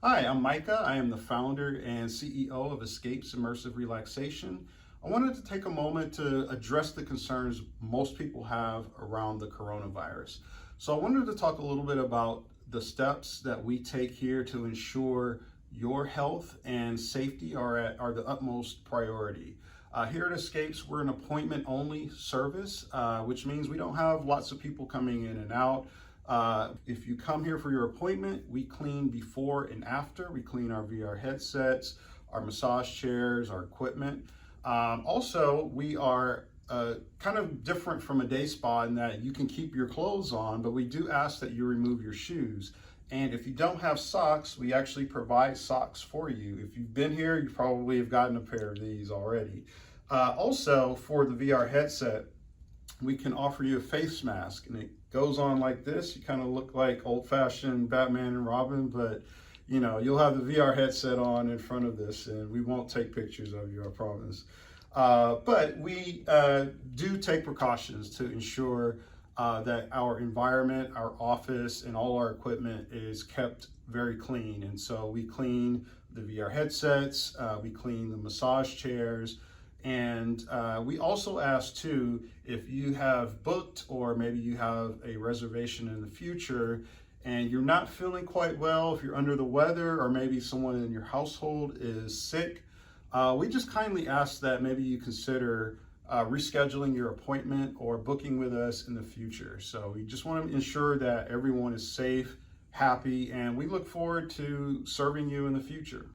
Hi, I'm Micah. I am the founder and CEO of Esqapes Immersive Relaxation. I wanted to take a moment to address the concerns most people have around the coronavirus. So, I wanted to talk a little bit about the steps that we take here to ensure your health and safety are the utmost priority. Here at Escapes, we're an appointment only service, which means we don't have lots of people coming in and out. If you come here for your appointment, we clean before and after. We clean our VR headsets, our massage chairs, our equipment. Also, we are kind of different from a day spa in that you can keep your clothes on, but we do ask that you remove your shoes. And if you don't have socks, we actually provide socks for you. If you've been here, you probably have gotten a pair of these already. Also, for the VR headset, we can offer you a face mask, and it goes on like this. You kind of look like old-fashioned Batman and Robin, but you'll have the VR headset on in front of this, and we won't take pictures of you, I promise. But we do take precautions to ensure that our environment, our office, and all our equipment is kept very clean. And so we clean the VR headsets, we clean the massage chairs, and we also ask too, if you have booked or maybe you have a reservation in the future and you're not feeling quite well, if you're under the weather or maybe someone in your household is sick, we just kindly ask that maybe you consider rescheduling your appointment or booking with us in the future. So we just want to ensure that everyone is safe, happy, and we look forward to serving you in the future.